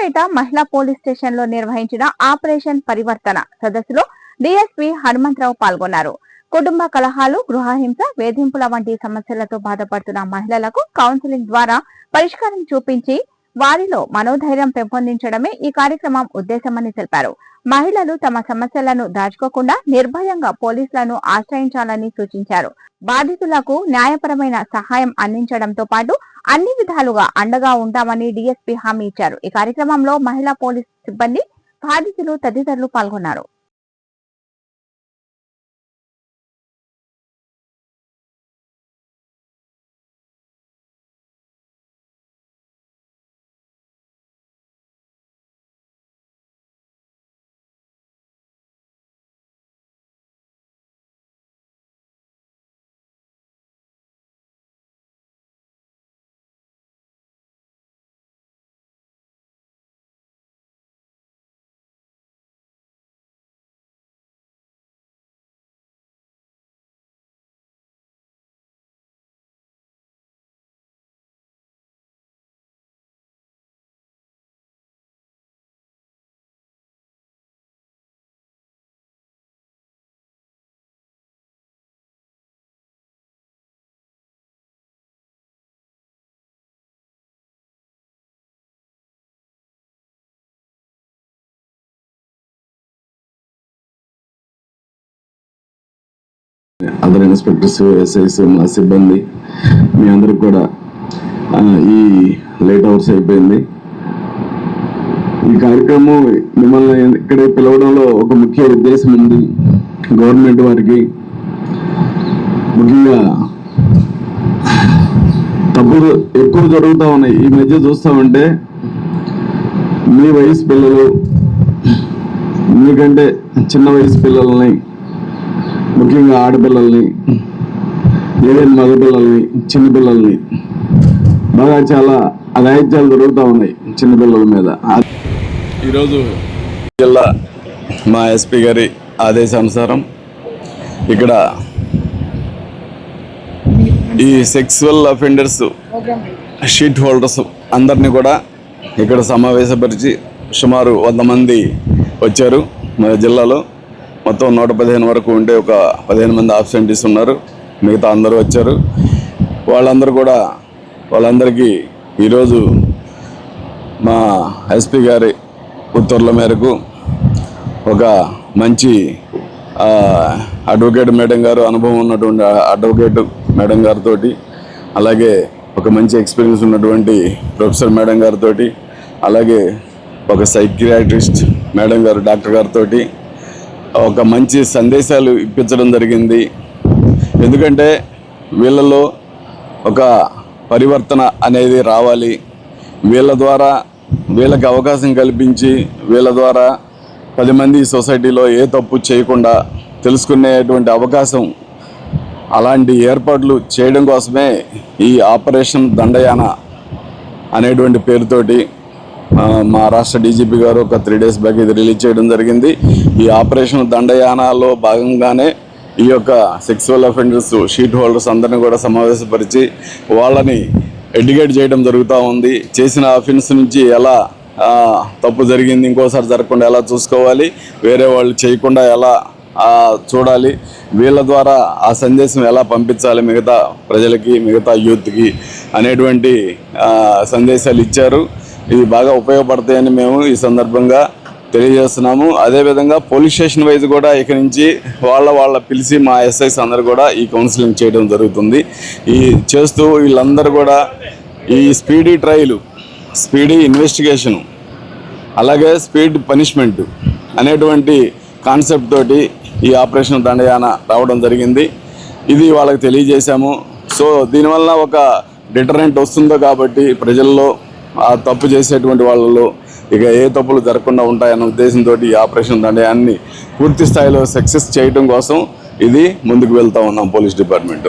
కొత్తపేట మహిళా police station లో నిర్వహించిన ఆపరేషన్ పరివర్తన సదస్సులో డీఎస్పీ హనుమంతరావు పాల్గొన్నారు. కుటుంబ కలహాలు, గృహహింస, వేధింపుల వంటి సమస్యలతో బాధపడుతున్న మహిళలకు కౌన్సిలింగ్ ద్వారా పరిష్కారం చూపించి వారిలో మనోధైర్యం పెంపొందించడమే ఈ కార్యక్రమం ఉద్దేశమని తెలిపారు. మహిళలు తమ సమస్యలను దాచుకోకుండా నిర్భయంగా పోలీసులను ఆశ్రయించాలని సూచించారు. బాధితులకు న్యాయపరమైన సహాయం అందించడంతో పాటు అన్ని విధాలుగా అండగా ఉంటామని డీఎస్పీ హామీ ఇచ్చారు. ఈ కార్యక్రమంలో మహిళా పోలీస్ సిబ్బంది, బాధితులు తదితరులు పాల్గొన్నారు. అదర్ ఇన్స్పెక్టర్స్, ఎస్ఐస్, మా సిబ్బంది మీ అందరికి కూడా ఈ లేట్ అవర్స్ అయిపోయింది. ఈ కార్యక్రమం మిమ్మల్ని ఇక్కడ పిలవడంలో ఒక ముఖ్య ఉద్దేశం ఉంది. గవర్నమెంట్ వారికి ముఖ్యంగా తప్పులు ఎక్కువ జరుగుతూ ఉన్నాయి. ఈ మధ్య చూస్తామంటే మీ వయసు పిల్లలు, మీకంటే చిన్న వయసు పిల్లల్ని, ముఖ్యంగా ఆడపిల్లల్ని, ఏదైనా మగపిల్లల్ని, చిన్నపిల్లల్ని బాగా చాలా అఘాయిత్యాలు జరుగుతూ ఉన్నాయి చిన్నపిల్లల మీద. ఈరోజు జిల్లా మా ఎస్పీ గారి ఆదేశానుసారం ఇక్కడ ఈ సెక్సువల్ అఫెండర్స్ షీట్ హోల్డర్స్ అందరినీ కూడా ఇక్కడ సమావేశపరిచి సుమారు 100 మంది వచ్చారు. మన జిల్లాలో మొత్తం 115 వరకు ఉంటే ఒక 15 మంది ఆబ్సెంటీస్ ఉన్నారు. మిగతా అందరూ వచ్చారు. వాళ్ళందరికీ ఈరోజు మా ఎస్పీ గారి ఉత్తర్వుల మేరకు ఒక మంచి అడ్వకేట్ మేడం గారు, అనుభవం ఉన్నటువంటి అడ్వకేట్ మేడం గారితో, అలాగే ఒక మంచి ఎక్స్పీరియన్స్ ఉన్నటువంటి ప్రొఫెసర్ మేడం గారితో, అలాగే ఒక సైకియాట్రిస్ట్ మేడం గారు, డాక్టర్ గారితో ఒక మంచి సందేశాలు ఇప్పించడం జరిగింది. ఎందుకంటే వీళ్ళలో ఒక పరివర్తన అనేది రావాలి. వీళ్ళ ద్వారా వీళ్ళకి అవకాశం కల్పించి వీళ్ళ ద్వారా 10 మంది సొసైటీలో ఏ తప్పు చేయకుండా తెలుసుకునేటువంటి అవకాశం, అలాంటి ఏర్పాట్లు చేయడం కోసమే ఈ ఆపరేషన్ దండయాన అనేటువంటి పేరుతోటి మా రాష్ట్ర డీజీపీ గారు ఒక 3 days బ్యాక్ ఇది రిలీజ్ చేయడం జరిగింది. ఈ ఆపరేషన్ దండయానాలో భాగంగానే ఈ యొక్క సెక్సువల్ అఫెండర్స్ షీట్ హోల్డర్స్ అందరినీ కూడా సమావేశపరిచి వాళ్ళని ఎడ్యుకేట్ చేయడం జరుగుతూ ఉంది. చేసిన అఫెన్స్ నుంచి ఎలా తప్పు జరిగింది ఇంకోసారి జరగకుండా ఎలా చూసుకోవాలి, వేరే వాళ్ళు చేయకుండా ఎలా చూడాలి, వీళ్ళ ద్వారా ఆ సందేశం ఎలా పంపించాలి మిగతా ప్రజలకి, మిగతా యూత్కి అనేటువంటి సందేశాలు ఇచ్చారు. ఇవి బాగా ఉపయోగపడతాయని మేము ఈ సందర్భంగా తెలియజేస్తున్నాము. అదేవిధంగా పోలీస్ స్టేషన్ వైజ్ కూడా ఇక నుంచి వాళ్ళ పిలిచి మా ఎస్ఐస్ అందరూ కూడా ఈ కౌన్సిలింగ్ చేయడం జరుగుతుంది. ఈ చేస్తూ వీళ్ళందరూ కూడా ఈ స్పీడీ ట్రయలు, స్పీడీ ఇన్వెస్టిగేషను, అలాగే స్పీడ్ పనిష్మెంట్ అనేటువంటి కాన్సెప్ట్ తోటి ఈ ఆపరేషన్ దండయాన రావడం జరిగింది. ఇది వాళ్ళకి తెలియజేశాము. సో దీనివల్ల ఒక డిటరెంట్ వస్తుందో కాబట్టి ప్రజల్లో ఆ తప్పు చేసేటువంటి వాళ్ళలో ఇక ఏ తప్పులు జరగకుండా ఉంటాయన్న ఉద్దేశంతో ఈ ఆపరేషన్ దండయాన్ని పూర్తి స్థాయిలో సక్సెస్ చేయడం కోసం ఇది ముందుకు వెళ్తూ ఉన్నాం పోలీస్ డిపార్ట్మెంట్.